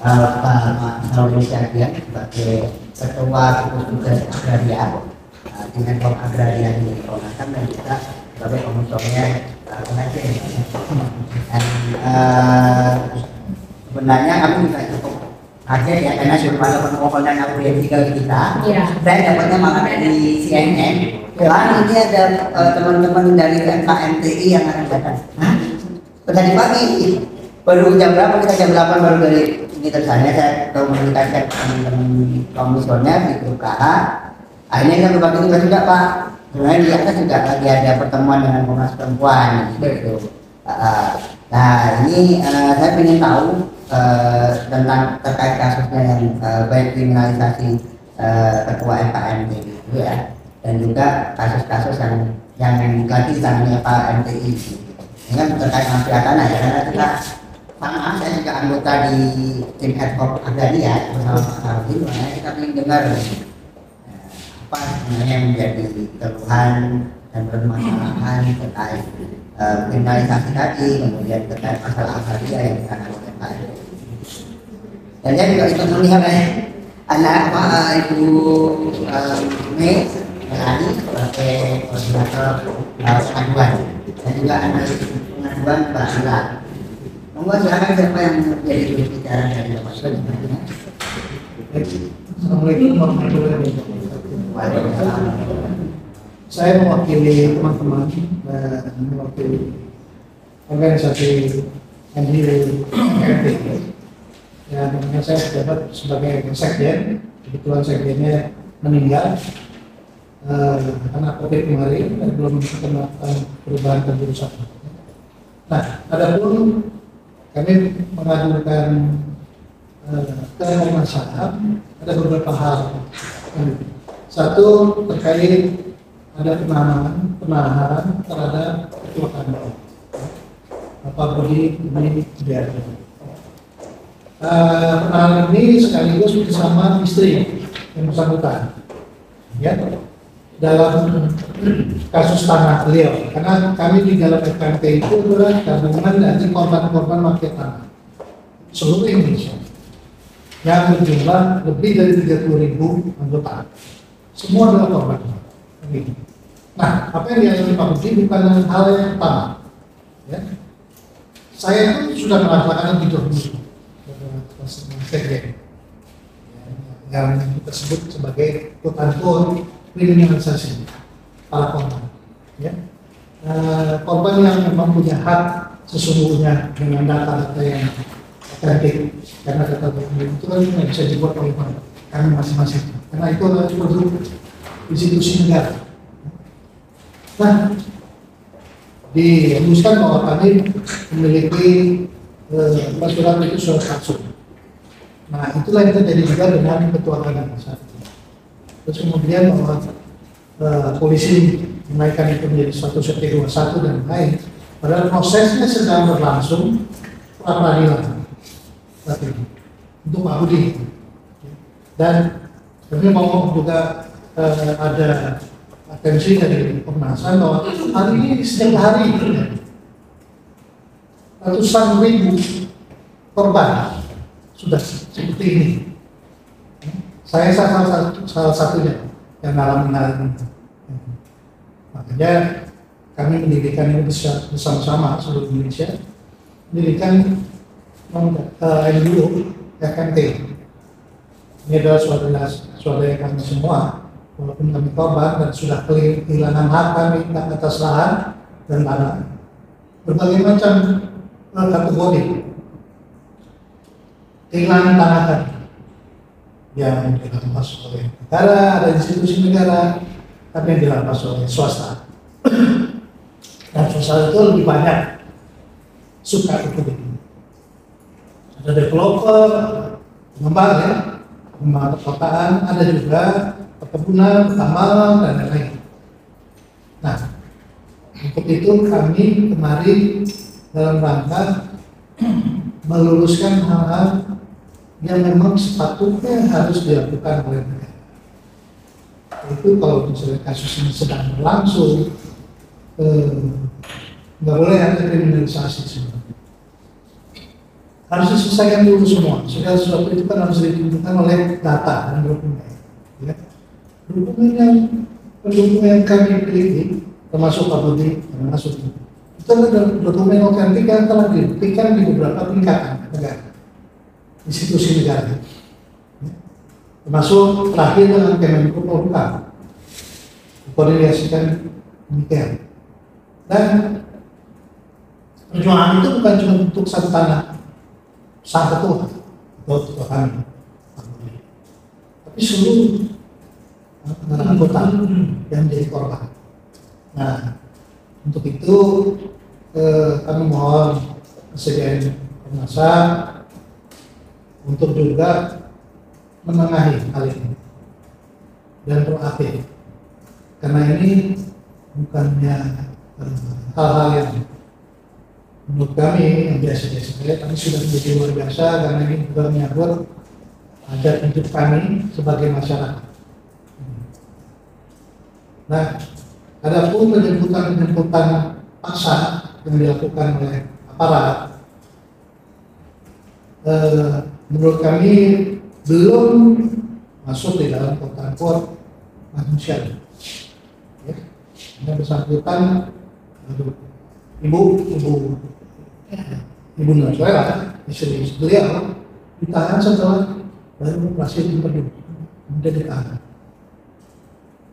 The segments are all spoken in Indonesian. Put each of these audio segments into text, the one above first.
Pak Saudi Syagian sebagai Ketua Gugus Tugas Agraria dengan Kom Agraria di Komnas HAM dan juga sebagai komisioner pengajian. Dan sebenarnya kami juga cukup kaget ya karena sebelum pengumuman audiensi ke kita, saya dapatnya malah dari CNN. Wah, ini ada teman-teman dari KMTI yang akan datang. Tadi pagi baru jam berapa, kita jam 8 baru dari ini tersanya saya komunikasikan teman-teman komisioner di grup KH. Akhirnya kita berbagi tugas juga Pak. Sebenarnya di atas juga lagi ada pertemuan dengan Komnas Perempuan gitu. Nah ini saya ingin tahu tentang terkait kasusnya yang baik kriminalisasi ketua MKMT gitu ya, dan juga kasus-kasus yang lagi ditangani Pak MTI. Ini kan terkait mafia tanah ya, karena kita sama, saya juga anggota di tim ad hoc agraria bersama Pak Saudi. Makanya kita ingin dengar apa sebenarnya yang menjadi keluhan dan permasalahan terkait kriminalisasi tadi, kemudian terkait masalah agraria yang ditangani oleh Pak MTI. Dan saya juga ikut melihat anak Ibu Mei Melani sebagai koordinator pengaduan, dan juga anak pengaduan Mbak Sula. Monggo silakan siapa yang menjadi jurubicara dari Bapak Sula sebenarnya. Assalamualaikum warahmatullahi wabarakatuh. Saya mewakili teman-teman dan mewakili organisasi NGO. Ya, namanya saya jabat sebagai sekjen. Kebetulan sekjennya meninggal karena COVID kemarin dan belum melakukan perubahan kepengurusan. Nah, adapun kami mengajukan ke Komnas HAM ada beberapa hal. Satu, terkait ada penahanan terhadap ketua kantor Bapak Budi Biardo. Penahanan ini sekaligus bersama istri yang bersangkutan, ya, dalam kasus tanah beliau. Karena kami di dalam FKMT itu adalah gabungan dari korban-korban mafia tanah seluruh Indonesia yang berjumlah lebih dari 30.000 anggota. Semua adalah korban. Nah, apa yang dialami Pak Budi bukan hal yang pertama. Ya. Saya pun sudah merasakan itu yang kita sebut sebagai quote-unquote kriminalisasi para korban. Ya. Korban yang memang punya hak sesungguhnya dengan data-data yang otentik, karena data itu kan tidak bisa dibuat oleh kami masing-masing, karena itu adalah produk institusi negara. Nah, dirumuskan bahwa kami memiliki surat itu surat palsu. Nah, itulah yang terjadi juga dengan ketua badan saat itu. Terus kemudian bahwa polisi menaikkan itu menjadi status CP21 dan lain, padahal prosesnya sedang berlangsung pra peradilan untuk Pak Budi. Dan kami mau juga ada atensi dari Komnas HAM bahwa hari ini setiap hari ratusan ribu korban sudah seperti ini. Saya salah satunya yang alami itu. Makanya kami mendirikan ini bersama-sama seluruh Indonesia, mendirikan NGO FKMT. Ini adalah saudara kami semua, walaupun kami korban dan sudah kehilangan hak kami atas lahan dan tanah. Berbagai macam kategori kehilangan tanah kan yang dirampas oleh negara, ada institusi negara, tapi yang dirampas oleh swasta. Dan swasta itu lebih banyak suka itu. Ada developer, pengembang ya, pengembang perkotaan, ada juga perkebunan, tambang dan lain-lain. Nah, untuk itu kami kemarin dalam rangka meluluskan hal-hal yang memang sepatutnya harus dilakukan oleh negara. Itu kalau misalnya kasus ini sedang berlangsung, nggak boleh ada kriminalisasi sebenarnya. harus diselesaikan dulu semua. Segala sesuatu itu kan harus ditentukan oleh data dan dokumen. Ya. Pendukung yang kami pilih, termasuk Pak Budi, termasuk itu adalah dokumen otentik yang telah dibuktikan di beberapa tingkatan negara, institusi negara. Ya. Termasuk terakhir dengan Kemenko Polhukam, dikoordinasikan demikian. Dan perjuangan itu bukan cuma untuk satu tanah, satu ketua atau ketua kami, tapi seluruh anggota yang menjadi korban. Nah, untuk itu kami mohon Presiden Komnas HAM untuk juga menengahi hal ini dan proaktif, karena ini bukannya hal-hal yang menurut kami yang biasa-biasa saja, tapi sudah menjadi luar biasa karena ini juga menyangkut hajat hidup kami sebagai masyarakat. Nah, adapun penjemputan paksa yang dilakukan oleh aparat, menurut kami belum masuk di dalam kotak manusia. Ya, yang bersangkutan ibu Nuswera, istri beliau ditahan setelah baru operasi tempat kemudian ditahan.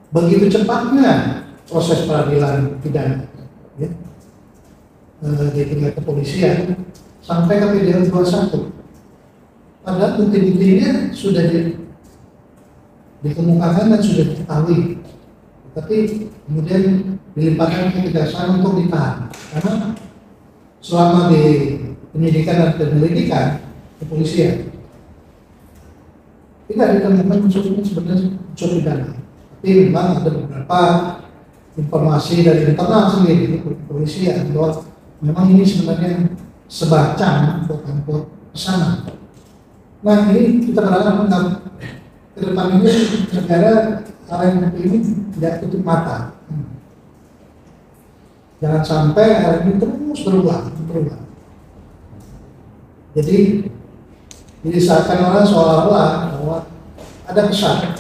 Begitu cepatnya proses peradilan pidana, ya, di tingkat kepolisian sampai ke PDL 21. Padahal bukti-buktinya sudah dikemukakan dan sudah diketahui, tapi kemudian dilimpahkan ke kejaksaan untuk ditahan karena selama di penyidikan dan penyelidikan kepolisian tidak ditemukan unsurnya sebenarnya unsur pidana. Tapi memang ada beberapa informasi dari internal sendiri kepolisian bahwa memang ini sebenarnya sebacam quote-unquote pesanan. Nah, ini kita berharap ke depan ini negara hal ini tidak tutup mata. Jangan sampai hal ini terus berulang. Jadi seakan orang seolah-olah bahwa ada kesan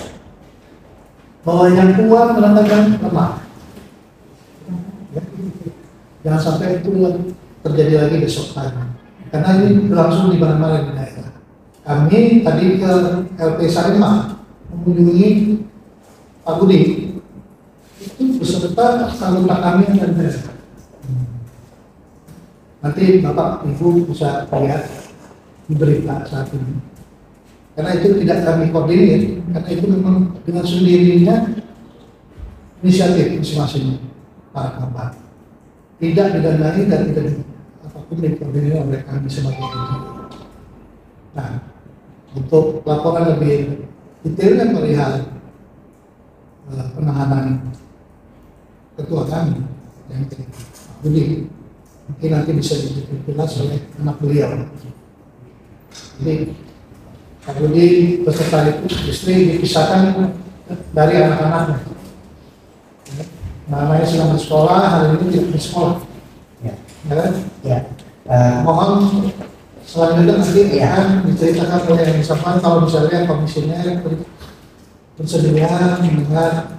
bahwa yang kuat menantang lemah. Ya. Jangan sampai itu terjadi lagi besok hari. Karena ini berlangsung di mana-mana di daerah. Kami tadi ke LP Sarimah mengunjungi Pak Budi. Itu beserta anggota kami yang ada. Nanti Bapak Ibu bisa lihat di berita saat ini. Karena itu tidak kami koordinir, karena itu memang dengan sendirinya inisiatif masing-masing para korban. Tidak didanai dan tidak apapun dikoordinir oleh kami sebagai individu. Nah, untuk laporan lebih detailnya perihal penahanan ketua kami yang Pak Budi, mungkin nanti bisa dijelas oleh anak beliau. Jadi Pak Budi beserta istri dipisahkan dari anak-anaknya. Namanya sedang bersekolah, hari ini tidak bersekolah. Ya. Ya. Mohon selanjutnya nanti akan diceritakan oleh yang disampaikan kalau misalnya komisinya bersedia mendengar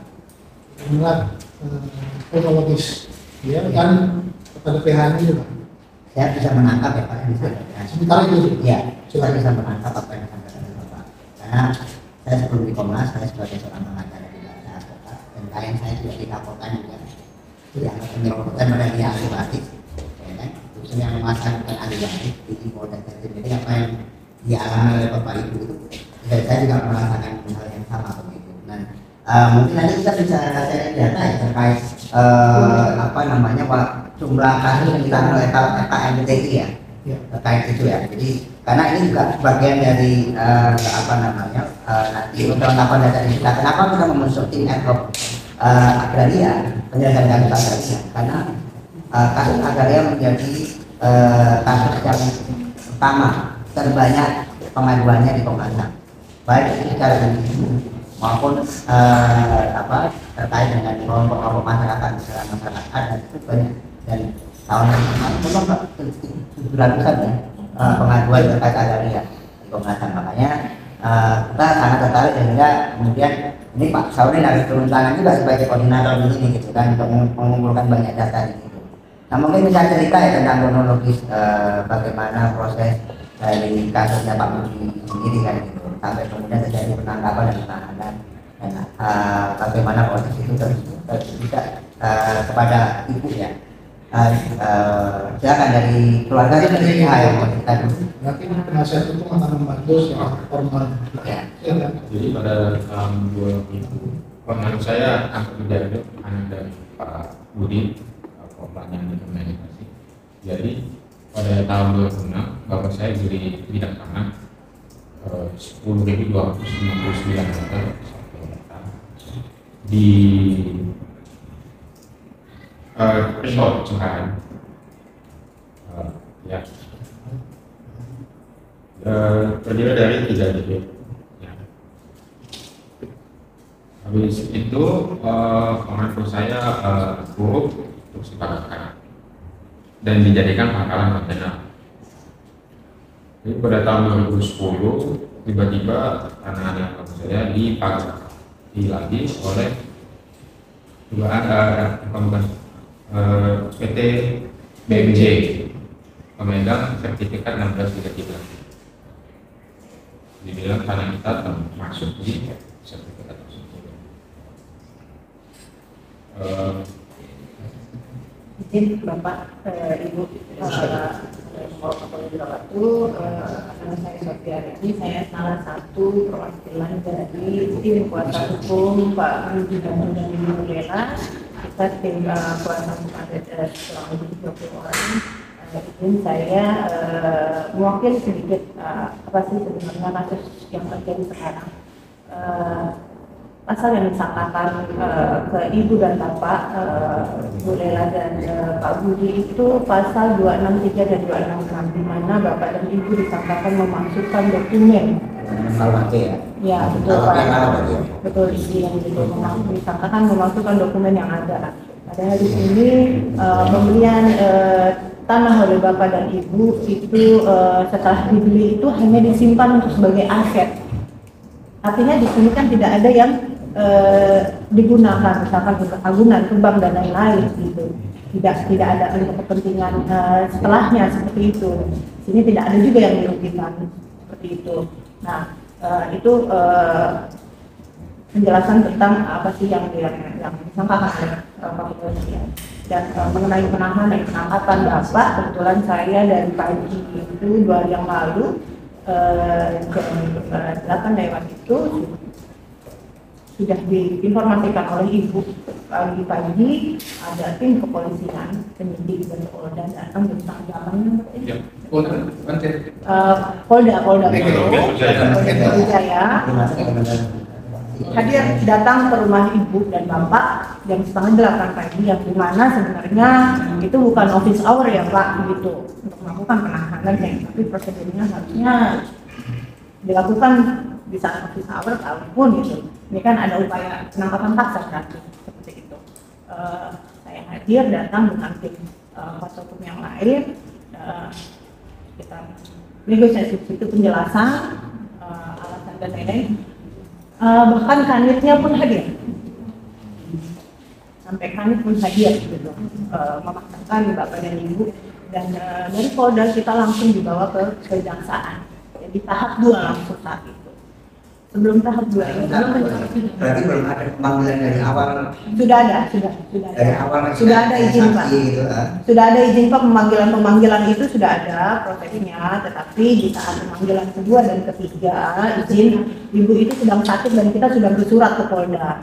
kronologis, ya kan kepada PH ini juga. Saya bisa menangkap ya Pak. Sementara itu. Ya, saya bisa menangkap apa yang disampaikan oleh Bapak. Karena saya sebelum di Komnas, saya sebagai seorang pengacara di bahasa advokat dan klien saya juga dilaporkan juga. Itu dianggap penyerobotan pada dia ahli waris, ya kan? Khususnya yang memasalkan ahli waris di Polda Jatim. Jadi apa yang dialami oleh Bapak Ibu itu, dan saya juga merasakan hal yang sama begitu. Dan mungkin nanti kita bisa share data ya terkait apa namanya jumlah kasus yang ditangani oleh KMTI ya. Terkait itu ya. Jadi karena ini juga bagian dari apa namanya nanti undang-undang dasar kita. Kenapa kita membentuk tim ad hoc agraria, penyelesaian kasus agraria? Karena kasus agraria menjadi kasus yang pertama terbanyak pengaduannya di Komnas HAM, baik itu secara individu maupun apa terkait dengan kelompok-kelompok masyarakat dan itu banyak. Dan tahun yang kemarin 700-an ya pengaduan terkait agraria di Komnas HAM. Makanya kita sangat tertarik sehingga kemudian ini Pak Sauri harus turun tangan juga sebagai koordinator ini gitu kan, untuk mengumpulkan banyak data di situ. Nah mungkin bisa cerita ya tentang kronologis bagaimana proses dari kasusnya Pak Budi sendiri kan gitu, sampai kemudian terjadi penangkapan dan penahanan, dan bagaimana proses itu terus bisa kepada ibu ya. Silakan dari keluarga itu dari yang mau cerita dulu. Berarti penasihat itu akan membantu secara formal. Ya. Jadi pada tahun 2000, menurut saya angkat bicara itu anak dari Pak Budi, Koplannya di Komunikasi. Jadi pada tahun 2006, bapak saya beli bidang tanah 10.259 meter di Pesol, Cengkareng. Ya. Terdiri dari 3 DP. Ya. Habis itu mengaku saya buruk untuk dibakar dan dijadikan pangkalan kontainer. Jadi pada tahun 2010 tiba-tiba tanah yang saya dipagari lagi oleh bukan PT BMJ pemegang sertifikat 1633. Dibilang tanah kita termasuk di sertifikat tersebut. Izin Bapak, Ibu, nama saya Sofia ini, saya salah satu perwakilan dari tim kuasa hukum Pak Budi dan Ibu Lela. Kita tim kuasa hukum ada kurang lebih 20 orang. Izin saya mewakili sedikit apa sih sebenarnya kasus yang terjadi sekarang. Pasal yang disangkakan ke Ibu dan Bapak, Bu Lela dan Pak Budi itu pasal 263 dan 266, di mana Bapak dan Ibu disangkakan memasukkan dokumen. Ya betul Pak. Betul yang itu disangkakan memasukkan dokumen yang ada. Padahal di sini pembelian tanah oleh Bapak dan Ibu itu setelah dibeli itu hanya disimpan untuk sebagai aset. Artinya di sini kan tidak ada yang digunakan misalkan untuk agunan, bank dan lain-lain gitu. Tidak ada untuk kepentingan setelahnya seperti itu. Di sini tidak ada juga yang dirugikan seperti itu. Nah, itu penjelasan tentang apa sih yang disangkakan oleh Pak Budi. Dan mengenai penahanan dan penangkapan Bapak, kebetulan saya dari pagi itu 2 hari yang lalu jam 8 lewat itu sudah diinformasikan oleh Ibu pagi-pagi ada tim kepolisian, penyidik dan Polda datang bersama jalannya. Ya, Polda Jaya hadir datang ke rumah Ibu dan Bapak jam 7:30 pagi, yang dimana sebenarnya itu bukan office hour ya Pak, gitu, untuk melakukan penahanan, tapi prosedurnya harusnya dilakukan di saat office hour ataupun gitu. Ini kan ada upaya penangkapan paksa berarti seperti itu. Saya hadir datang dengan tim kuasa hukum yang lain. Kita negosiasi itu penjelasan alasan dan lain-lain. Bahkan kanitnya pun hadir. Sampai kanit pun hadir gitu. Memaksakan Bapak dan Ibu, dan dari Polda kita langsung dibawa ke kejaksaan. Jadi tahap 2 langsung saat itu. Sebelum tahap 2 ini berarti belum ada pemanggilan dari awal. Sudah ada Dari awal sudah ada izin Pak. Gitu, Sudah ada izin Pak, pemanggilan itu sudah ada prosesnya, tetapi di saat pemanggilan kedua dan ketiga izin Ibu itu sedang sakit dan kita sudah bersurat ke Polda.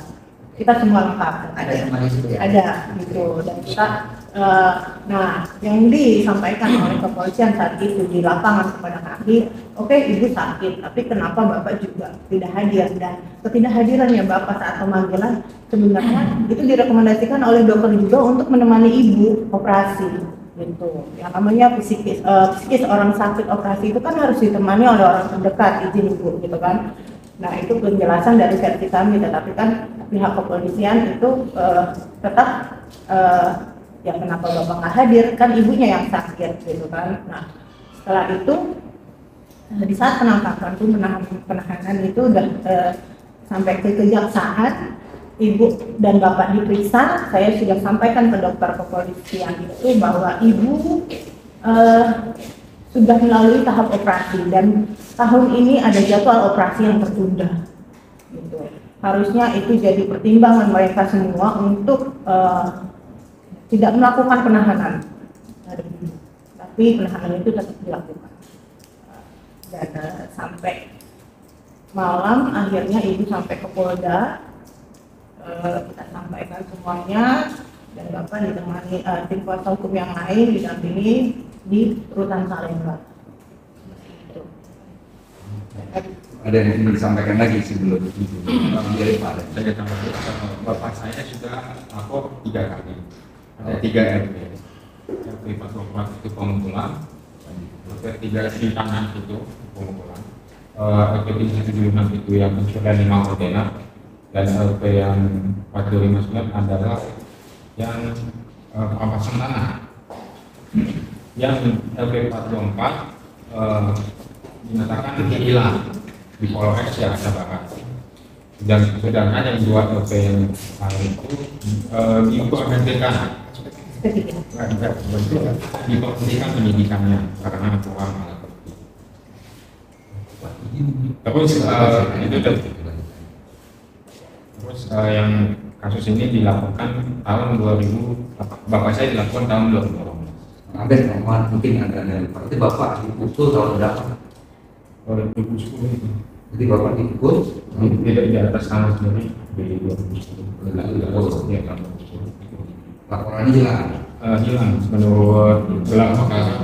Kita semua lengkap. Ada yang manis itu ya? Ada gitu, dan kita nah yang disampaikan oleh kepolisian saat itu di lapangan kepada kami, oke, Ibu sakit, tapi kenapa Bapak juga tidak hadir? Dan ketidakhadirannya Bapak saat pemanggilan sebenarnya itu direkomendasikan oleh dokter juga untuk menemani Ibu operasi gitu. Yang namanya psikis orang sakit operasi itu kan harus ditemani oleh orang terdekat, izin Ibu gitu kan. Nah itu penjelasan dari versi kami, tetapi kan pihak kepolisian itu tetap ya kenapa Bapak nggak hadir, kan ibunya yang sakit gitu kan. Nah Setelah itu di saat penangkapan itu penahanan itu udah sampai ke kejaksaan, ibu dan bapak diperiksa. Saya sudah sampaikan ke dokter kepolisian itu bahwa ibu sudah melalui tahap operasi dan tahun ini ada jadwal operasi yang tertunda. Gitu. Harusnya itu jadi pertimbangan mereka semua untuk tidak melakukan penahanan, tapi penahanan itu tetap dilakukan. Dan sampai malam akhirnya ibu sampai ke Polda, kita sampaikan semuanya dan bapak ditemani tim kuasa hukum yang lain didampingi di rutan Salemba. Ada yang ingin disampaikan lagi sebelum itu? Dari Pak. Saya tambahkan, bapak saya sudah lapor 3 kali. Ada 3 RP. RP 44 itu pemukulan, RP 3 Sintanan itu pemukulan, RP 376 itu yang pencurian 5 ordena, dan RP yang 4259 adalah yang perampasan tanah. Yang RP 44 dinyatakan hilang di Polres Jakarta Barat. Dan sedangkan yang 2 LP yang lain itu diberhentikan penyidikannya karena kurang alat bukti. Terus terus yang kasus ini dilakukan tahun 2000, bapak saya dilakukan tahun 2018. Ada teman mungkin ada berarti bapak dipukul tahun berapa? 2010 itu. Jadi bapak dipukul Tidak di atas tanah sendiri di 2010. Ya, tahun 2010. laporannya hilang. Hilang menurut gelar perkara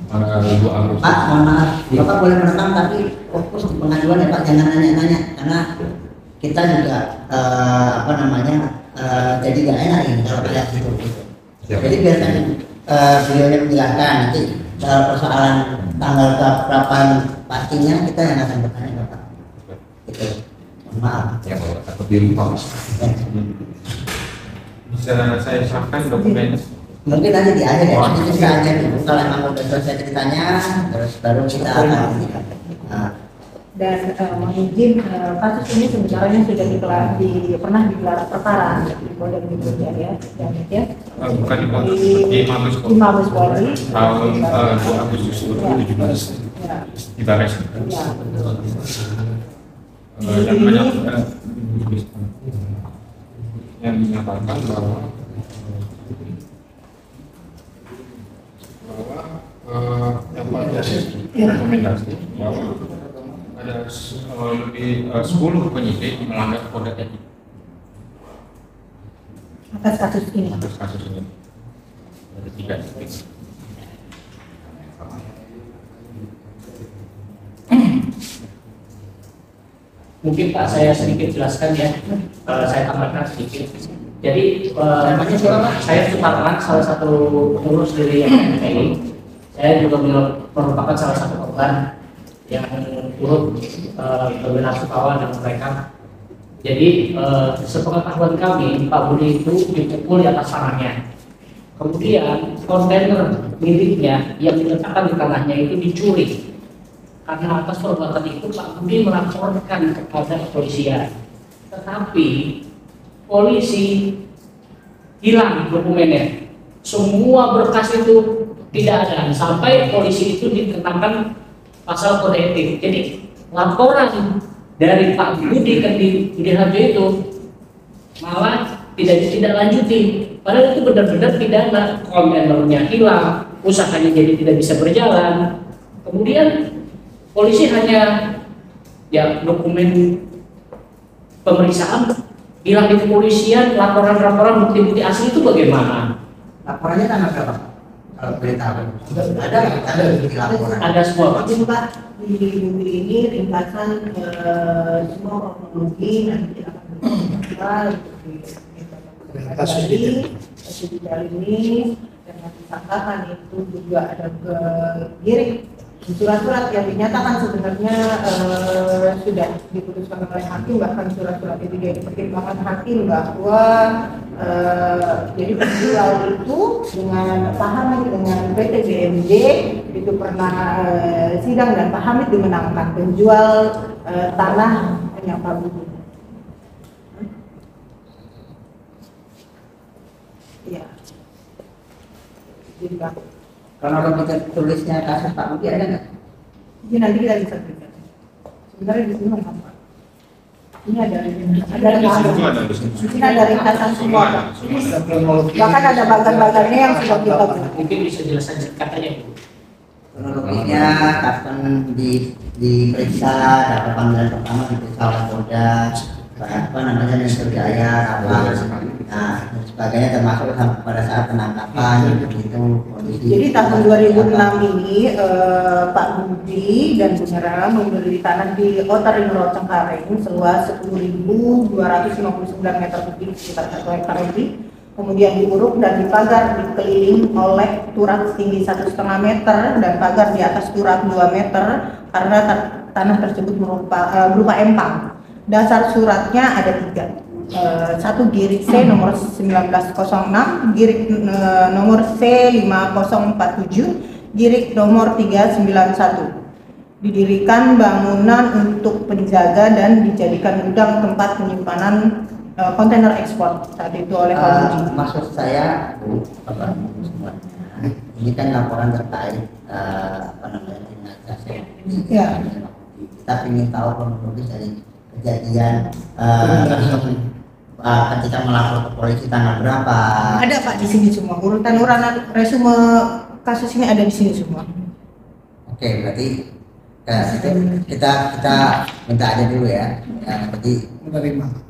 pada 2 Agustus. Pak, mohon maaf, Bapak boleh merekam tapi fokus di pengaduan ya Pak, jangan nanya-nanya karena kita juga jadi gak enak ini kalau lihat gitu. Jadi biarkan beliau yang menjelaskan nanti persoalan tanggal berapa pastinya kita yang akan bertanya Bapak. Gitu. Mohon maaf. Ya Bapak takut dirumah. Ya. Bisa saya serahkan dokumen. Mungkin nanti di akhir ya, nanti kita akan dibuka memang udah selesai ceritanya, terus baru kita akan Dan mohon izin, kasus ini sebenarnya sudah pernah digelar perkara di Polda Metro Jaya, ya. Bukan di Mabes Polri tahun 2 Agustus 2017 ya. di Bares. Ya. Yang menyatakan bahwa yang rekomendasi bahwa ada lebih 10 penyidik melanggar kode etik Atas kasus ini. atas kasus ini. Ada 3 titik. Mungkin Pak saya sedikit jelaskan ya, saya tambahkan sedikit. Jadi saya Suparman, salah satu pengurus dari MPI. Saya juga merupakan salah satu korban yang turut berbenar sukawa dengan mereka. Jadi sepengetahuan kami, Pak Budi itu dipukul di atas tangannya. Kemudian kontainer miliknya yang diletakkan di tanahnya itu dicuri. Karena atas perbuatan itu Pak Budi melaporkan kepada kepolisian, tetapi polisi hilang dokumennya, semua berkas itu tidak ada, sampai polisi itu dikenakan pasal kode etik. Jadi laporan dari Pak Budi ke DHB itu malah tidak lanjuti, padahal itu benar-benar pidana, kontainernya hilang, usahanya jadi tidak bisa berjalan. Kemudian polisi hanya ya dokumen pemeriksaan hilang di kepolisian, laporan-laporan bukti-bukti asli itu bagaimana? Laporannya tanggal berapa? Kalau boleh tahu. Ada di laporan. Ada semua Pak. Jadi Pak, di buku ini ringkasan semua kronologi nanti akan Kasus ini. ini dengan disangkakan itu juga ada ke giring surat-surat yang dinyatakan sebenarnya sudah diputuskan oleh hakim, bahkan surat-surat itu jadi pertimbangan hakim bahwa jadi penjual itu dengan Pak Hamid dengan PT GMD itu pernah sidang dan Pak Hamid dimenangkan penjual tanah yang Pak Budi. Iya. Jadi Pak. Kalau tulisnya kasus Pak Budi ada nggak? Ini nanti kita bisa berikan. Sebenarnya di sini apa? Ini ada ringkasan. Di sini ada ringkasan semua. Bahkan ada bagan-bagannya yang sudah kita buat. Mungkin bisa jelaskan katanya Bu. Kronologinya kapan diperiksa, dapat panggilan pertama diperiksa oleh Polda, apa namanya Metro Jaya, apa, nah dan sebagainya, termasuk pada saat penangkapan itu kondisi. Jadi tahun 2006 ini Pak Budi dan Bu Nera membeli tanah di Outer Ring Road Cengkareng seluas 10.259 meter kubik sekitar 1 hektar lebih. Kemudian diuruk dan dipagar dikeliling oleh turap setinggi 1,5 meter dan pagar di atas turap 2 meter karena tanah tersebut berupa empang. Dasar suratnya ada 3. Satu girik C nomor 1906, girik nomor C 5047, girik nomor 391. Didirikan bangunan untuk penjaga dan dijadikan gudang tempat penyimpanan kontainer ekspor saat itu oleh Pak Budi. Maksud saya, Bu, Bapak Ibu semuanya, ini kan laporan terkait apa namanya jenazah. Ya. Kita ingin tahu kronologis dari kejadian ketika melapor ke polisi tanggal berapa. Ada Pak di sini semua, urutan resume kasus ini ada di sini semua. Oke, berarti kita minta aja dulu ya. Berarti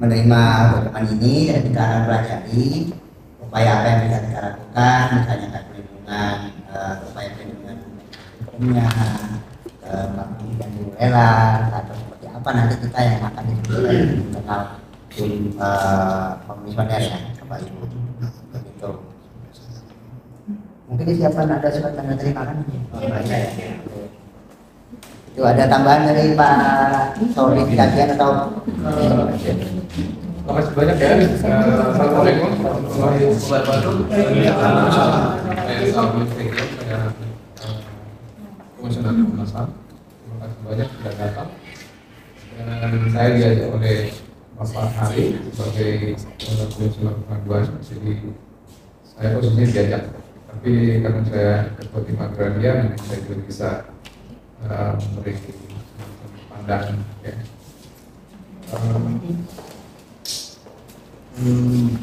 menerima dokumen ini dan kita akan pelajari upaya apa yang bisa kita lakukan, misalnya perlindungan, upaya perlindungan hukumnya, dan rela atau seperti apa nanti kita yang akan diskusikan di internal tim komisioner ya, Bapak Ibu. Begitu. Mungkin disiapkan ada surat tanda terima kan? Itu ada tambahan dari Pak Sori kajian atau? Terima kasih banyak ya. Assalamualaikum warahmatullahi wabarakatuh. Saya Sabi Fikri, saya Komisioner Komnas HAM. Terima kasih banyak sudah datang. Dan saya diajak oleh Bapak Hari sebagai Komisioner Pengaduan. Jadi saya posisinya diajak, tapi karena saya ketua tim agraria, saya juga bisa memberi pandangan ya.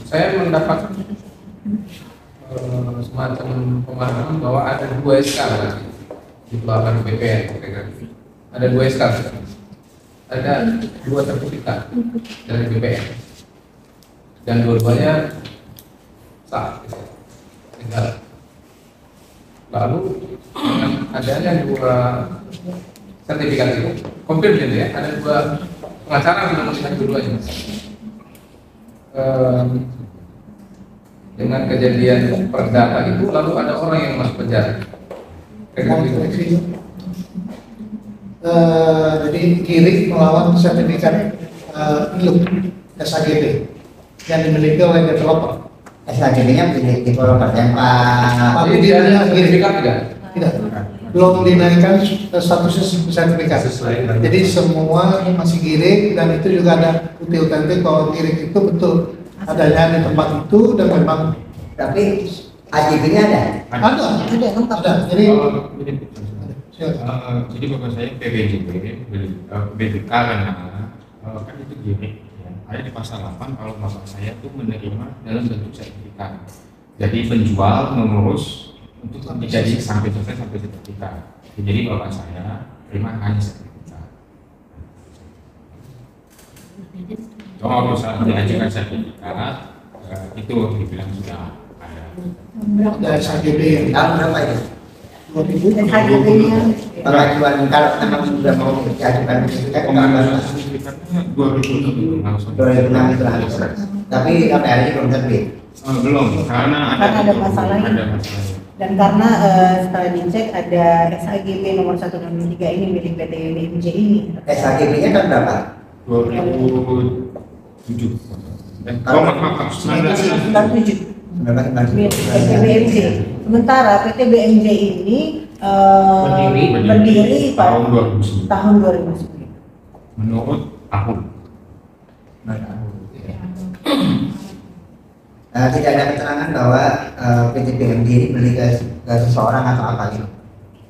Saya mendapat semacam pemahaman bahwa ada 2 SK di belakang BPN. Ada 2 SK, ada 2 sertifikat dari BPN dan dua-duanya sah, tinggal. Lalu dengan adanya 2 sertifikat itu, komplit ya, ada 2 pengacara yang melihat dua-duanya. Dengan kejadian perdata itu, lalu ada orang yang masuk penjara. Jadi kiri melawan sertifikat ILUK SAGB yang dimiliki oleh developer. SAGB-nya di developer yang Pak. Tapi dia dia sertifikat tidak? Belum dinaikkan statusnya sertifikat. Jadi semua masih girik dan itu juga ada bukti otentik bahwa girik itu betul adanya di tempat itu dan memang. Tapi AJB-nya ada? Ada lengkap. Ada. Jadi jadi bapak saya PBJB, BPK kan itu gini, ya. Ada di pasal 8 kalau bapak saya itu menerima dalam bentuk sertifikat. Jadi penjual mengurus untuk jadi sampai selesai sampai sertifikat. Jadi bapak saya terima hanya sertifikat. Kalau bisa diajukan sertifikat, itu dibilang sudah ada. ada SAGB Tahun berapa itu? 2000. SAGB-nya Pengajuan kalau memang sudah mau diajukan sertifikat Sertifikatnya 2006 langsung. 2006 itu langsung. Tapi sampai hari ini belum terbit. Belum, karena Karena ada masalahnya. Ada masalahnya. Dan karena setelah dicek ada SHGB nomor 1 dan 3 ini milik PT BMJ ini. SHGB-nya kan berapa? 2007. Maaf, 97 milik PT 1997. BMJ. Sementara PT BMJ ini berdiri pada tahun 2009. Menurut aku. Tidak ada keterangan bahwa PT BMJ ini beli ke seseorang atau apa gitu.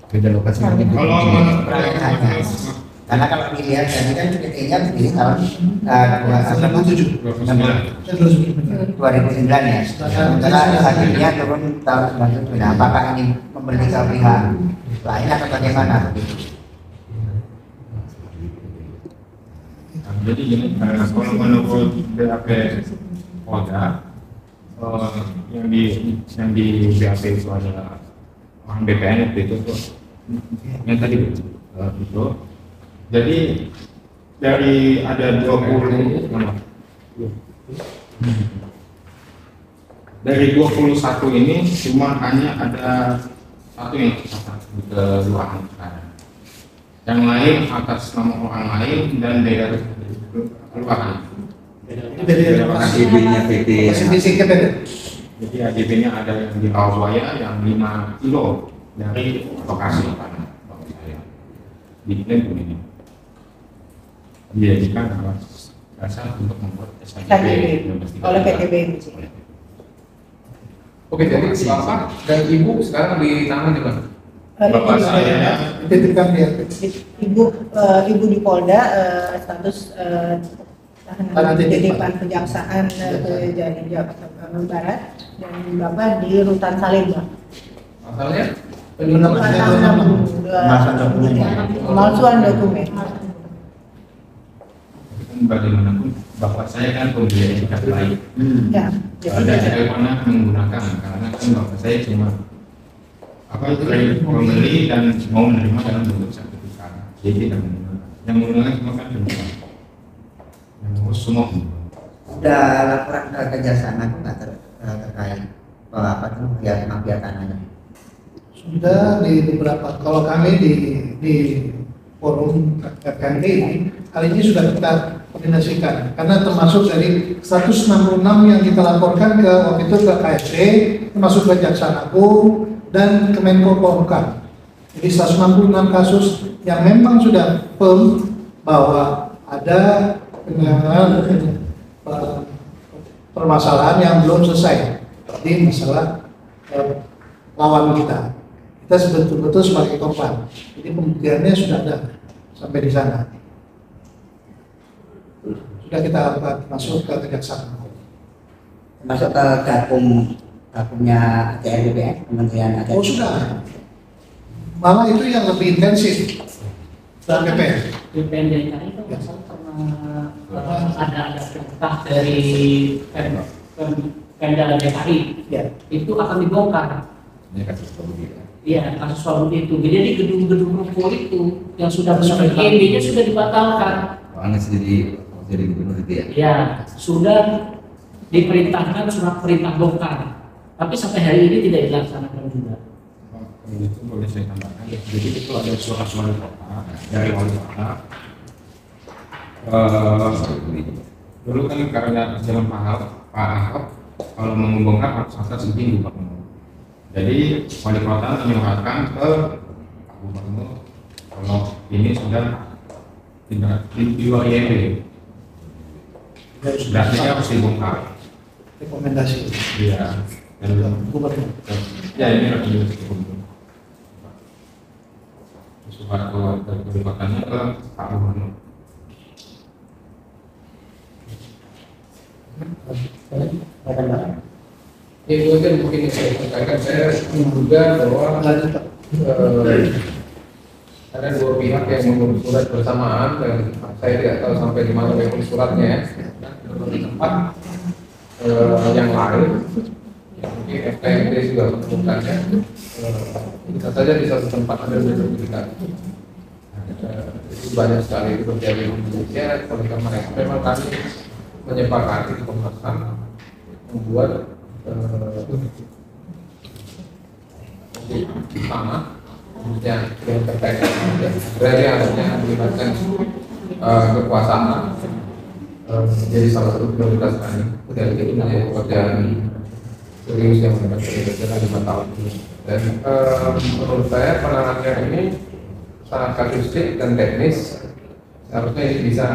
Beda lokasi lagi. Kalau Karena kalau dilihat tadi kan PT-nya berdiri tahun 2009 ya. Sementara SHGB-nya turun tahun 97. Nah, apakah ini membeli ke pihak lain atau bagaimana? jadi gini, kalau menurut BAP Polda, yang di BAP itu ada orang BPN waktu itu tuh, yang tadi itu. Jadi dari ada 20 dari 21 ini cuma hanya ada satu yang tercatat di kelurahan sekarang. Yang lain atas nama orang lain dan daerah kelurahan. AGB-nya PT. Jadi AGB-nya ada yang di Rawabuaya yang 5 kilo dari lokasi tanah saya. Di ini dijadikan alas dasar untuk membuat SHGB oleh PT BMJ. Oke, jadi Bapak dan Ibu sekarang di tangan di mana? Bapak saya Titipkan dia. Ibu di Polda status tahanan titipan kejaksaan Kejari Jakarta Barat, dan Bapak di Rutan Salemba. Masalahnya Pemalsuan dokumen. bagaimanapun bapak saya kan pembeli etikat baik. Ya, Dan saya pernah menggunakan karena kan bapak saya cuma membeli dan mau menerima dalam bentuk sertifikat. Jadi tidak menggunakan. Yang menggunakan cuma kan penumpang. Yang ngurus semua. Udah laporan ke kejaksaan aku nggak terkait bahwa apa tuh mafia tanahnya. Sudah di beberapa, kalau kami di forum FKMD kali ini sudah kita koordinasikan karena termasuk dari 166 yang kita laporkan ke waktu itu ke KSP, termasuk ke Kejaksaan Agung dan Kemenko Polhukam. Jadi 166 kasus yang memang sudah firm bahwa ada permasalahan yang belum selesai di masalah lawan kita. Kita betul-betul sebagai korban. Jadi pembuktiannya sudah ada sampai di sana. Sudah kita masuk ke Kejaksaan. Masuk ke gakumnya ATR BPN, Kementerian ATR. Oh sudah. Malah itu yang lebih intensif. BPN. BPN DKI itu pernah ada perintah dari Pemda DKI, Ya. itu akan dibongkar. Ini kasus pembeli. Iya, kasus soal itu. Jadi gedung-gedung ruko itu yang sudah benar IMB-nya sudah dibatalkan. Anas jadi gubernur itu ya? Iya, sudah diperintahkan surat perintah bongkar. Tapi sampai hari ini tidak dilaksanakan juga. Itu boleh saya tambahkan. Jadi itu ada surat wali kota dari wali kota. Dulu kan karena jalan Pak Ahok kalau mau membongkar harus atas izin gubernur. Jadi wali kota menyuratkan ke Pak Gubernur kalau ini sudah tidak di luar IMB, sudah harus dibongkar. Rekomendasi. Iya. Dan Gubernur. ya ini rekomendasi gubernur. Surat wali kotanya ke Pak Gubernur. Itu kan mungkin saya sampaikan, saya menduga bahwa ada dua pihak yang mengurus surat bersamaan dan saya tidak tahu sampai di mana memang suratnya di tempat yang lain. Mungkin FKMD juga menemukannya. Bisa saja di satu tempat ada dua sertifikat. Itu banyak sekali itu terjadi di Indonesia. Oleh karena itu memang kami menyepakati Komnas HAM membuat sama yang terkait berarti harusnya melibatkan kekuasaan jadi salah satu prioritas kami dari itu menjadi pekerjaan serius yang mendapat 5 tahun dan menurut saya penanganannya ini sangat kasuistik dan teknis. Seharusnya ini bisa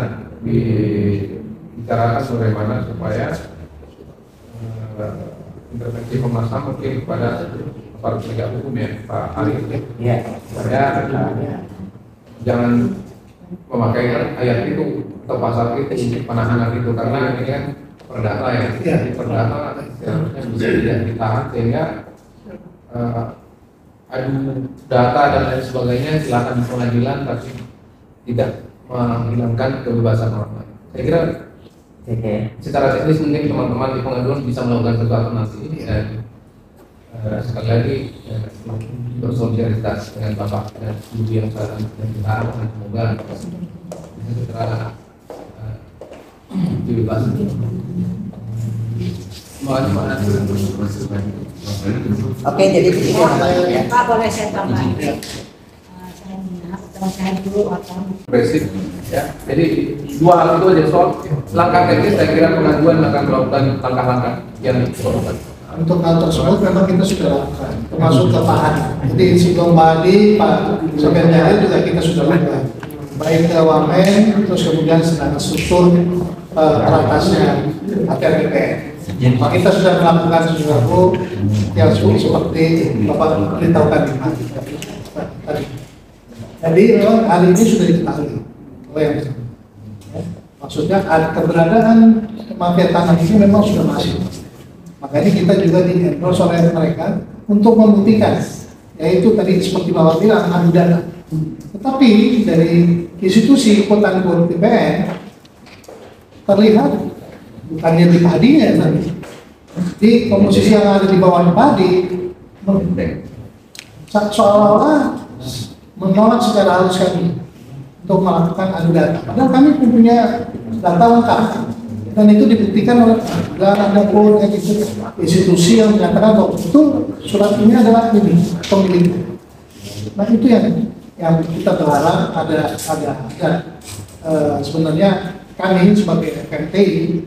dibicarakan bagaimana supaya intervensi Komnas HAM mungkin kepada aparat penegak hukum ya Pak Ali supaya jangan memakai ayat itu atau pasal itu untuk penahanan itu karena ini kan perdata ya, jadi perdata seharusnya bisa tidak ditahan sehingga adu data dan lain sebagainya silakan di pengadilan tapi tidak menghilangkan kebebasan orang lain. Saya kira secara teknis mungkin teman-teman di pengadilan bisa melakukan sesuatu nanti dan sekali lagi bersolidaritas dengan Bapak dan Ibu yang saat ini dan kita harapkan semoga bisa segera dibebas. Oke, jadi begitu ya. Pak, boleh saya tambahin? Saya minat, saya dulu akan Prinsip ya. Jadi dua hal itu aja soal langkah teknis saya kira pengaduan akan melakukan langkah-langkah yang diperlukan. Untuk hal tersebut memang kita sudah lakukan, termasuk ke Pak Hadi. Jadi sebelum Pak Hadi, Pak Sekretariat juga kita sudah lakukan. Baik ke Wamen, terus kemudian sedang struktur teratasnya ATRBPN. Kita sudah melakukan sesuatu yang seperti Bapak beritahukan tadi. Jadi memang hal ini sudah diketahui oleh yang bersangkutan. Maksudnya keberadaan mafia tanah ini memang sudah masif. Makanya kita juga di-endorse oleh mereka untuk membuktikan, yaitu tadi seperti Bapak bilang, adu data. Tetapi dari institusi quote-unquote BPN terlihat bukannya di padinya tadi, di komposisi yang ada di bawah padi seolah-olah menolak secara halus kami untuk melakukan adu data. Padahal kami punya data lengkap. Dan itu dibuktikan oleh ada pun institusi yang menyatakan bahwa betul surat ini adalah ini pemiliknya. Nah itu yang kita berharap ada sebenarnya kami sebagai FMTI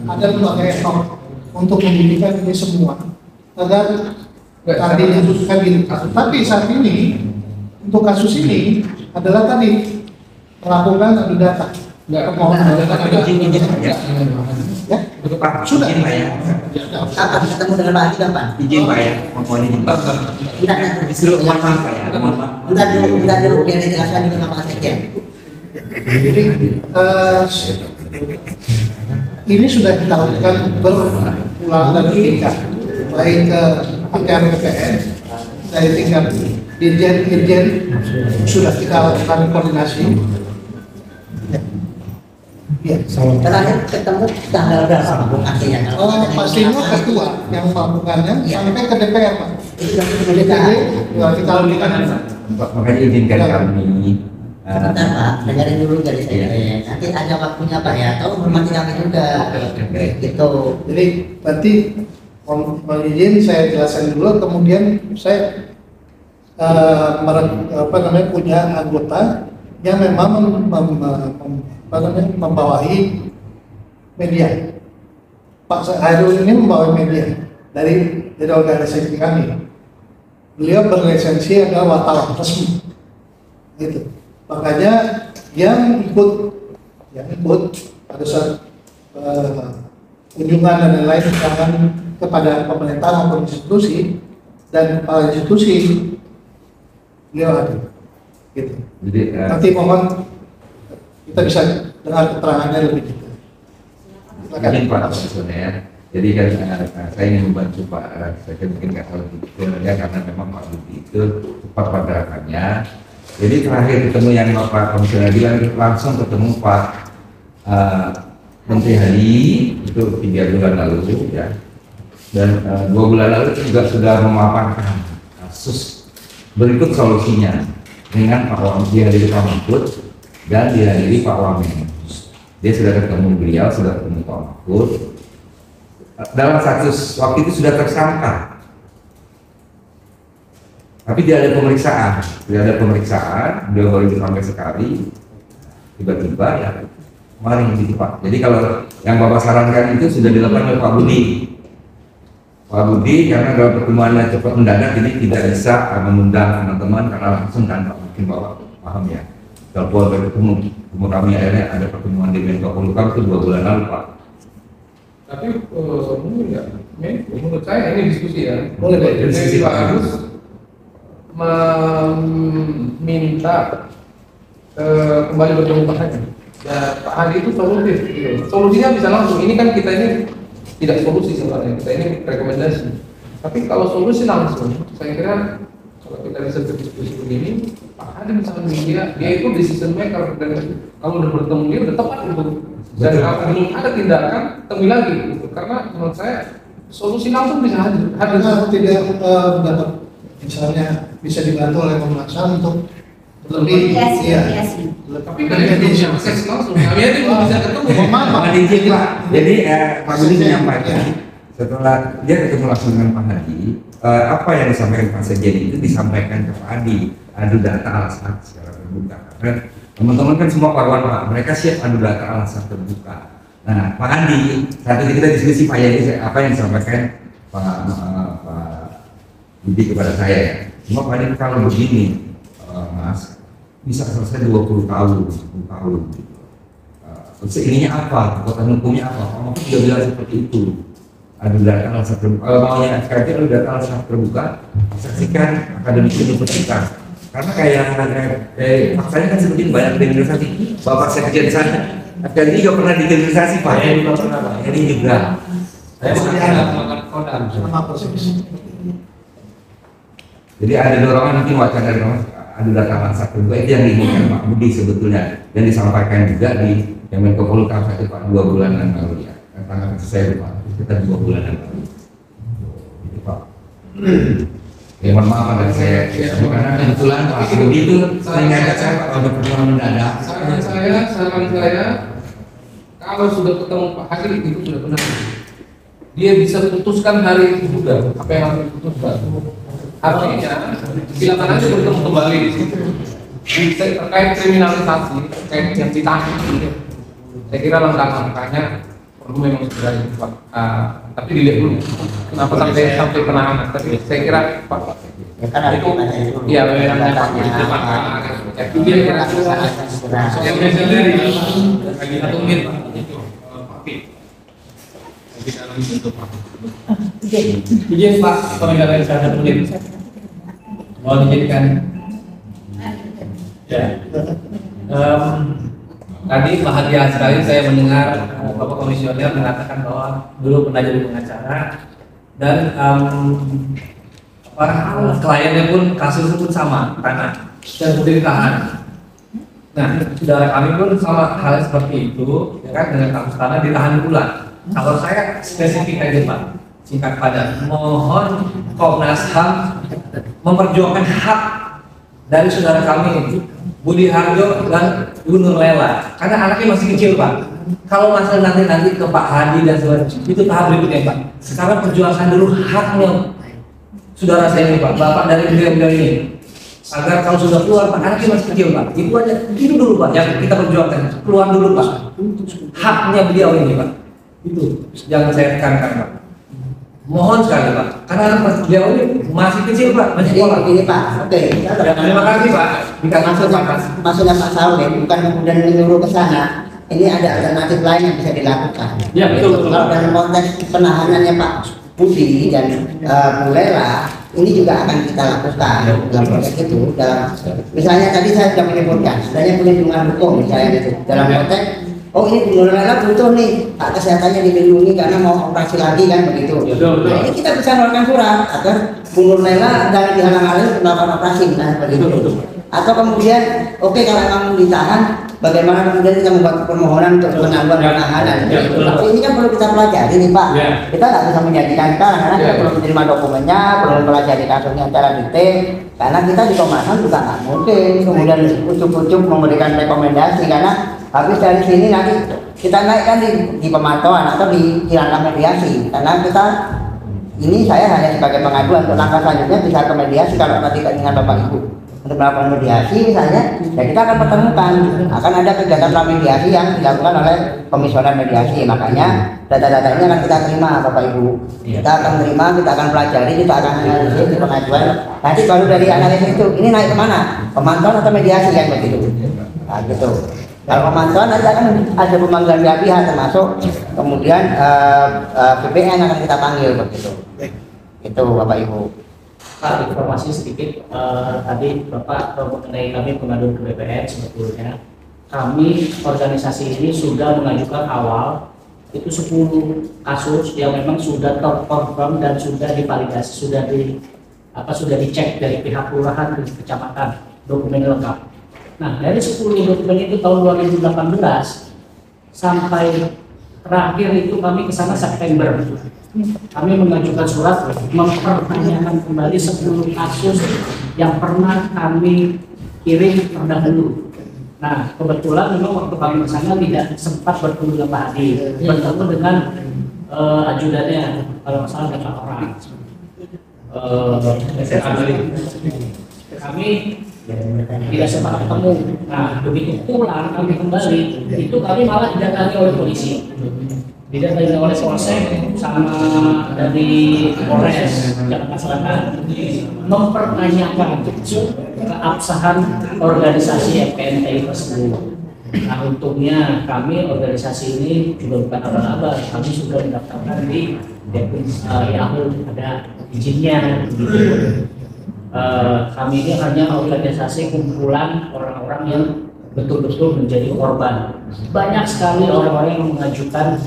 ada lembaga ekor untuk membuktikan ini semua agar tadi ditunjukkan ini. Tapi saat ini untuk kasus ini adalah tadi melakukan adu data. Sudah Kapan ketemu dengan Pak Hadi kapan? Izin Pak ya, mohon izin Pak. Disuruh mohon Pak ya, mohon Pak. Bentar dulu biar dijelaskan juga sama Pak Sekjen. Jadi ini sudah kita lakukan berulang dan tingkat, baik ke ATRBPN dari tingkat dirjen sudah kita lakukan koordinasi. Ya, Terakhir ketemu tanggal berapa akhirnya? pastinya ketua yang melakukannya sampai ke DPR Pak. Itu yang Kita lakukan. Makanya izinkan kami. Sebentar Pak, dengerin dulu dari saya. Nanti ada waktunya Pak ya, atau hormati kami juga. Gitu. Jadi nanti mohon izin saya jelaskan dulu, kemudian saya punya anggota yang memang membawahi media. Pak Hairul ini membawahi media dari organisasi kami. Beliau berlisensi adalah wartawan resmi. Gitu. Makanya yang ikut pada saat kunjungan dan lain-lain jangan kepada pemerintah maupun institusi dan para institusi beliau ada. Gitu. Jadi Nanti mohon kita bisa dengar keterangannya lebih detail. Mungkin Pak ya. Jadi kan saya ingin membantu Pak, saya mungkin nggak tahu detailnya karena memang Pak Budi itu cepat padakannya. Jadi terakhir ketemu yang Pak Komisioner bilang langsung ketemu Pak Menteri Hadi itu 3 bulan lalu ya. Dan 2 bulan lalu juga sudah memaparkan kasus berikut solusinya dengan Pak dihadiri Pak Mahfud dan dihadiri Pak Wamen. Dia sudah ketemu beliau, sudah ketemu Pak Mahfud. Dalam kasus waktu itu sudah tersangka Tapi tidak ada pemeriksaan, beliau baru dipanggil sekali, tiba-tiba ya kemarin gitu Pak. Jadi kalau yang Bapak sarankan itu sudah dilakukan oleh Pak Budi. Pak Budi karena dalam pertemuannya cepat mendadak, jadi tidak bisa mengundang teman-teman karena langsung kan Pak, mungkin Bapak paham ya. Telepon ketemu kami akhirnya ada pertemuan di Menko Polhukam itu 2 bulan lalu Pak. Tapi mungkin ya, menurut saya ini diskusi ya. Boleh diskusi Pak Agus meminta kembali bertemu Pak Hadi. Ya, Pak Hadi itu solutif. Gitu. Solusinya bisa langsung. Ini kan kita ini tidak solusi sebenarnya. Kita ini rekomendasi. Tapi kalau solusi langsung, saya kira kalau kita bisa berdiskusi begini, Pak Hadi misalnya dia itu decision maker dan kalau udah bertemu dia udah tepat untuk. Dan kalau belum ada tindakan, temui lagi. Gitu. Karena menurut saya solusi langsung bisa hadir. Karena tidak dapat misalnya bisa dibantu oleh Komnas HAM untuk lebih tapi kan bisa akses langsung. Kami aja belum bisa ketemu. Pak izin Pak. Jadi Pak Budi menyampaikan setelah dia ketemu langsung dengan Pak Hadi, apa yang disampaikan Pak Sekjen itu disampaikan ke Pak Hadi, adu data alasan secara terbuka. Karena teman-teman kan semua paruan Pak, mereka siap adu data alasan terbuka. Nah Pak Hadi, saat ini kita diskusi Pak Yadi, apa yang disampaikan Pak Budi kepada saya ya. Cuma Pak Hadi kalau begini Mas, bisa selesai 20 tahun, 10 tahun. Terus ininya apa? Kekuatan hukumnya apa? Pak Mahfud juga bilang seperti itu. Adu data alasan terbuka. Kalau maunya SKT adu data alasan terbuka, saksikan akademik universitas. Karena kayak faktanya kan seperti banyak kriminalisasi. Bapak Sekjen sana, FKD juga pernah dikriminalisasi Pak. Ini juga. Saya melakukan kodam. Jadi ada dorongan mungkin wacana dari ada data alasan terbuka itu yang diinginkan Pak Budi sebetulnya dan disampaikan juga di Menko Polhukam itu Pak 2 bulan yang lalu ya. Tanggal selesai Pak, kita 2 bulan yang lalu. Itu Pak. Ya mohon maaf dari saya karena kebetulan Pak Budi itu mengingatkan saya pada pertemuan mendadak. Saran saya kalau sudah ketemu Pak Hadi itu sudah benar. Dia bisa putuskan hari itu juga apa yang harus diputuskan. Artinya, silakan aja bertemu kembali di situ. Terkait kriminalisasi, terkait yang ditahan, saya kira langkah-langkahnya perlu memang segera Pak. Tapi dilihat dulu, kenapa sampai penahanan. Tapi saya kira Pak, itu ya memang Pak itu Pak. Itu dia yang sendiri lagi satu menit Pak. Izin Pak, pengendalian saya 1 menit. Mau dijadikan ya. Tadi bahagia sekali saya mendengar Bapak Komisioner mengatakan bahwa dulu pernah jadi pengacara dan kliennya pun kasusnya pun sama tanah dan kemudian ditahan. Nah, saudara kami pun sama hal seperti itu, ya kan, dengan kasus tanah ditahan pula. Kalau saya spesifik aja Pak, singkat padat, mohon Komnas HAM memperjuangkan hak dari saudara kami Budi Harjo dan Ibu Nurlela, karena anaknya masih kecil Pak. Kalau masalah nanti ke Pak Hadi dan sebagainya itu tahap berikutnya Pak. Sekarang perjuangkan dulu haknya saudara saya ini Pak, bapak dari beliau ini, agar kalau sudah keluar Pak, anaknya masih kecil Pak. Itu aja, itu dulu Pak yang kita perjuangkan, keluar dulu Pak, haknya beliau ini Pak. Itu jangan saya tekankan Pak. Mohon sekali Pak, karena anak beliau ini masih kecil Pak, masih sekolah. Ini Pak, oke. Terima kasih Pak. Maksudnya Pak Saulin bukan kemudian menyuruh ke sana. Ini ada alternatif lain yang bisa dilakukan. Ya betul. Kalau dalam konteks penahanannya Pak Budi dan Bu Lela, ini juga akan kita lakukan dalam konteks itu. Misalnya tadi saya sudah menyebutkan, sebenarnya perlindungan hukum misalnya itu dalam konteks. Oh ini Bu Nurlela butuh nih hak kesehatannya dilindungi karena mau operasi lagi kan begitu. Nah, ini kita bisa mengeluarkan surat agar Bu Nurlela dan dihalang-halangi melakukan operasi misalnya begitu. Atau kemudian oke, kalau kamu ditahan, bagaimana kemudian kita membuat permohonan untuk penangguhan penahanan. Tapi ini kan perlu kita pelajari nih Pak. Kita nggak bisa menjanjikan sekarang karena kita belum menerima dokumennya, belum mempelajari kasusnya secara detail. Karena kita di Komnas HAM juga nggak mungkin kemudian ucuk-ucuk memberikan rekomendasi karena habis dari sini nanti kita naikkan di pemantauan atau di langkah mediasi karena kita ini saya hanya sebagai pengaduan. Untuk langkah selanjutnya bisa ke mediasi kalau nanti dengan Bapak Ibu untuk melakukan mediasi misalnya, ya kita akan pertemukan, akan ada kegiatan mediasi yang dilakukan oleh komisioner mediasi. Makanya data-data ini akan kita terima Bapak Ibu, kita akan terima, kita akan pelajari, kita akan analisis di pengajuan. Nanti baru dari analisis itu ini naik kemana, pemantauan atau mediasi kan begitu. Nah, gitu. Kalau pemantauan nanti akan ada pemanggilan pihak-pihak termasuk kemudian BPN akan kita panggil begitu. Itu Bapak Ibu. Pak, informasi sedikit, tadi Bapak mengenai kami pengaduan ke BPN. Sebetulnya kami organisasi ini sudah mengajukan awal itu 10 kasus yang memang sudah terkonfirm dan sudah divalidasi, sudah dicek dari pihak kelurahan dan kecamatan, dokumen lengkap. Nah, dari 10 dokumen itu tahun 2018 sampai terakhir itu kami ke sana September. Kami mengajukan surat mempertanyakan kembali 10 kasus yang pernah kami kirim terdahulu. Nah, kebetulan memang waktu kami ke sana tidak sempat bertemu dengan Pak Hadi, bertemu dengan ajudannya, kalau nggak salah ada orang. Kami tidak sempat ketemu. Nah, begitu pulang kami kembali, itu kami malah didatangi oleh polisi. Didatangi oleh Polsek sama dari Polres Jakarta Selatan mempertanyakan keabsahan organisasi FPNTI tersebut. Nah, untungnya kami organisasi ini juga bukan abal-abal, kami sudah mendaftarkan di Yahoo, ada izinnya gitu. Kami ini hanya organisasi kumpulan orang-orang yang betul-betul menjadi korban. Banyak sekali orang-orang yang mengajukan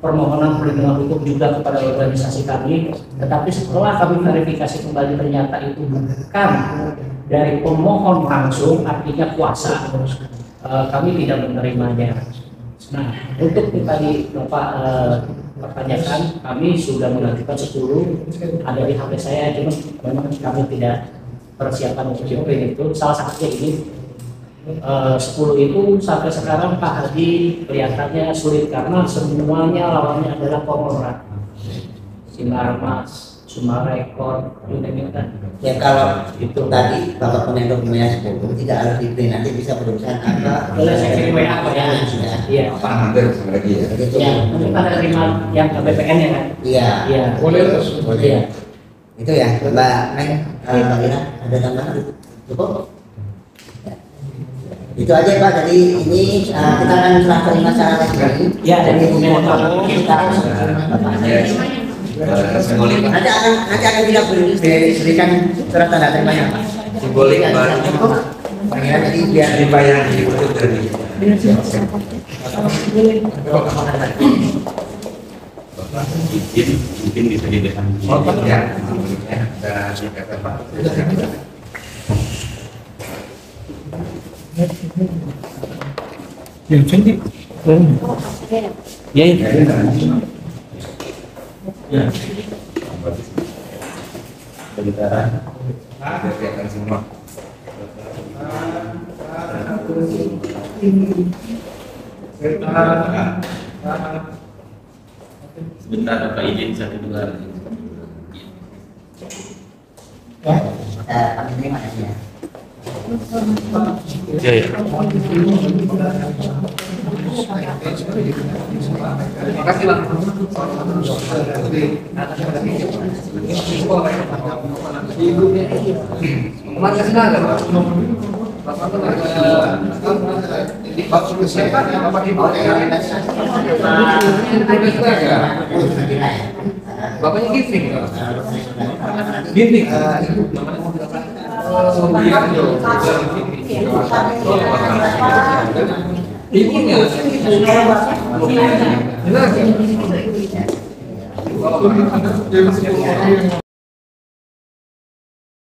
permohonan perlindungan hukum juga kepada organisasi kami, tetapi setelah kami verifikasi kembali ternyata itu bukan dari pemohon langsung, artinya kuasa, kami tidak menerimanya. Nah, untuk tadi Bapak pertanyakan, kami sudah mengajukan 10, ada di HP saya, cuma memang kami tidak persiapan untuk print itu. Salah satunya ini 10 itu sampai sekarang Pak Hadi kelihatannya sulit karena semuanya lawannya adalah konglomerat, Sinarmas, Sumarekon, ya kalau itu tadi Bapak punya dokumennya 10 tidak harus di print, nanti bisa berurusan apa boleh saya kirim WA apa ya? Iya Pak. Hampir lagi ya. Ya, mungkin ada terima yang ke BPN ya kan? Iya. Iya. Boleh terus. Iya. Itu ya Mbak Neng, Mbak Lina ada tambahan cukup? Ya. Itu aja Pak, jadi ini kita akan serahkan masalah lagi. Ya, dan dokumen kita Simbolik nanti akan kita berikan surat tanda terimanya Pak. simbolik Panggilan jadi biar dibayar dibutuh dari mungkin bisa dibedakan. ya. Dan kata Pak. Ya. Kelihatan semua. Sebentar Bapak izin satu dua. Ya, kami terima kasih ya. Ya, ya. Terima kasih Bang. Kemarin kasih nada. Bapaknya gifting. Gifting. Ibunya. Jelas.